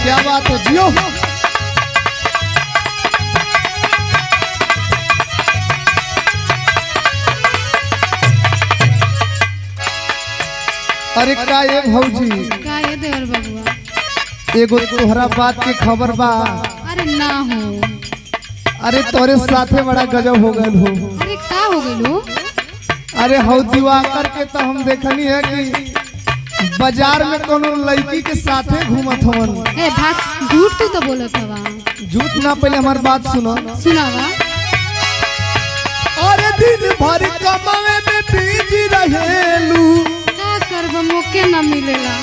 क्या बात है जियो। अरे का ये भौजी का ये देवर बबुआ एगो तोहरा बात की खबर बा। अरे ना हो। अरे तोरे साथे बड़ा गजब हो गए हो। अरे का हो गइल हो? अरे हौ दिवाकर के तो हम देखनी है कि बाजार में कोनो लड़की के साथे घूमत हवन। ए भाग झूठ तू तो बोलत हवा। झूठ ना, पहले हमारी बात सुनो। सुनावा। अरे दिन भर कमावे में बिजी रहेलू, का करब मौके ना मिलेला।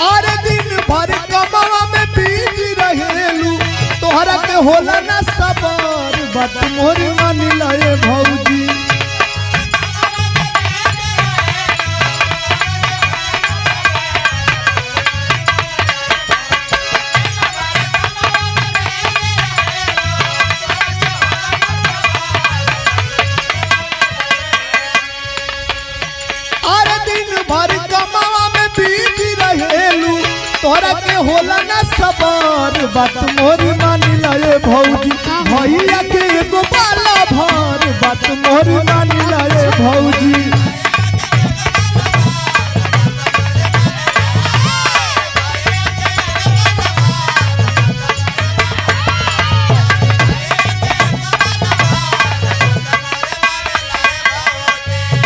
अरे दिन भर कमावा में बिजी रहेलू, तोहरा के होला ना सबर, बात मोर मान लए भौजी। अरे दिन भर कमावा में बिजी रहेलू, तोहरा के होला ना सबर, बात मोर मान लए भौजी। भैया के एगो बाला भर, बात मोर मान लए भौजी।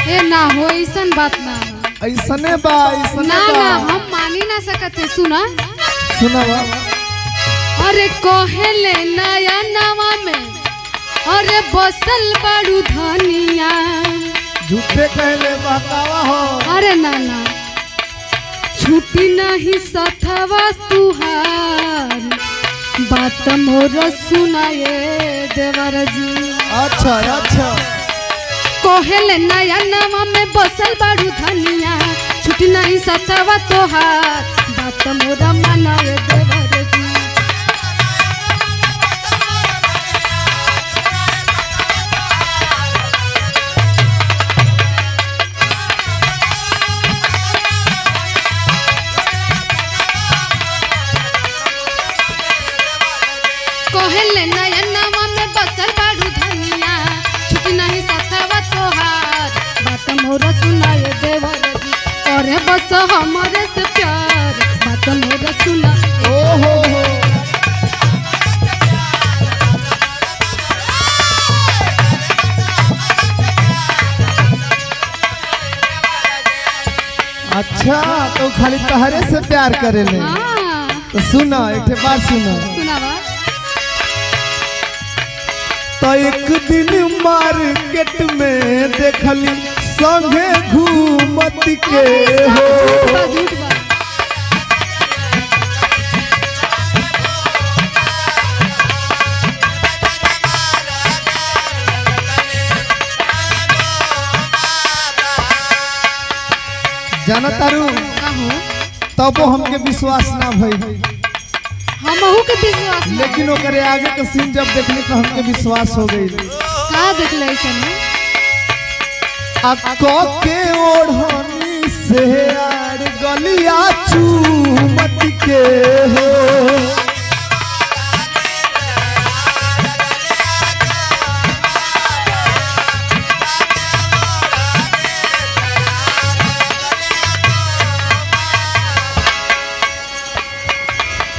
ए ना हो, ऐसन बात ना हो। ऐसने बा, ऐसने ना बा। ना हम मानी ना सकते। सुना सुनावा। अरे कहेले नया नवा में अरे बसल बड़ू धनिया। झूठे कहले बतावा हो। अरे ना ना छुट्टी नहीं सथवा तुहार, बात मोर सुनाए देवर जी। अच्छा अच्छा। कहेले नया नवा में बसल बड़ू धनिया, छुट्टी नहीं सथवा तुहार, बात मोर मनाए देवर जी। कहेले नया नवा में बसल बड़ू धनिया, छुट्टी नहीं सथवा तोहार, बात मोर सुनाए देवर जी। करे बस हमरे से प्यार, बात मोर सुना। ओहो हो। अच्छा तो खाली तहरे से प्यार करेले। हाँ तो सुना एक बात सुना। सुनावा। तो एक दिन मार्केट में देखली संगे घूमत के हो। झूठ बा। जाना तारू का हो? तब हमके विश्वास ना भई, हमहू के विश्वास ना। लेकिन ओकरे आगे के सीन जब देखली तो हमके विश्वास हो गई। का देखले ऐसन? अक्को के ओढ़नी से आड़ गलिया चूमत के हो।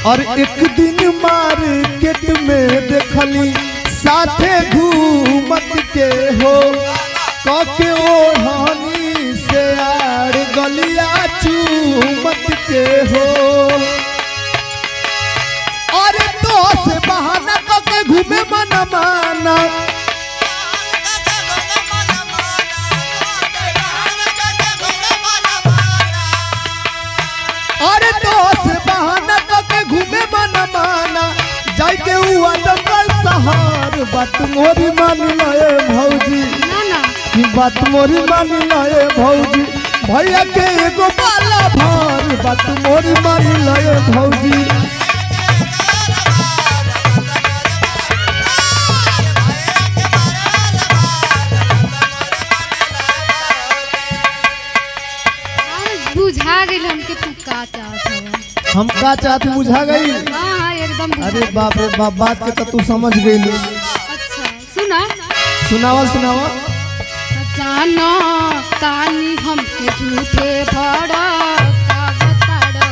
और एक दिन मार्केट में देखली साथे घूमत के हो, कके ओढ़नी से आड़ गलिया चूमत के हो। और तो से बहाना कके घूमे मन माना, अरे तो से बहाना कके घूमे मन माना, जाके हुआ दमकल सहार, बात मोरी मान लए भौजी। ना ना बात मोरी मान लए भौजी। भैया के एगो बाला भार, बात मोरी मान लए भौजी। बुझा गेल हमके तू का चाहत हवा। हम का चाहते बुझा गई। हाँ हाँ एकदम बुझा। अरे बाप रे बाप, बात के तो तू समझ गई। अच्छा सुना। सुनावा सुनावा। जानो तानी हमके झूठे भड़कावताड़ हो।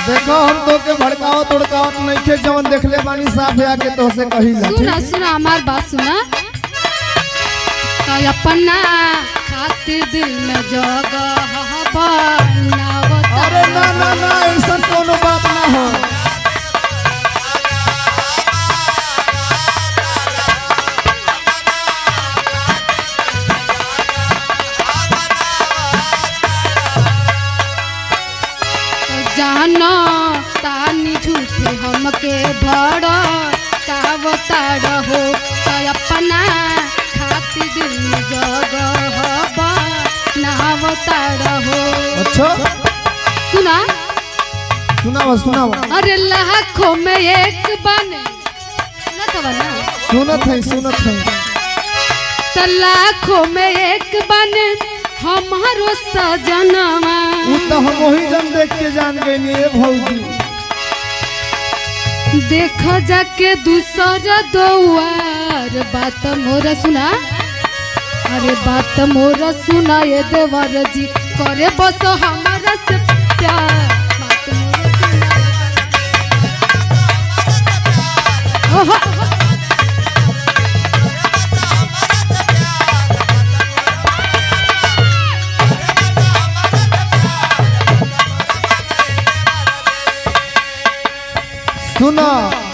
देखो हम तो के भड़कावत उड़कावत नहीं थे, जवन देखले बानी साफ है आके तो से कही ला। सुना सुना हमार बात सुना। तो अपना खातिर दिल में जगह बनावताड़। अरे ना ना ना, ऐसा कोनो बात ना हो। जानो तानी झूठे हमके भड़कावताड़ हो। तो अपना खातिर दिल में जगह बनावताड़ हो। अच्छा सुना। सुनावा सुनावा। अरे लाखों में एक बने ना तो बना। सुनत है। तो लाखों में एक बने हमारो सजनवा। उ तो हम वही जन देख के जान गए ये भौजी। देखो जाके दूसरा दुआर। बात मोरा सुना। अरे बात मोरा सुना ये देवर जी, करे बस हमारा से प्यार। बात मोरा सुना। ओहो। सुना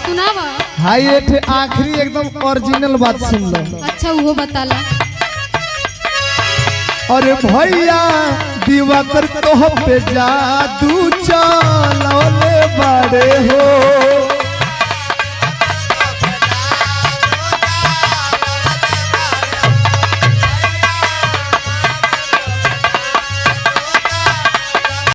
सुनावा। हाई ये आखिरी एकदम ओरिजिनल बात सुन लो। अच्छा वो बताला। अरे भैया दिवाकर तो पे जादू चलौले बड़े हो।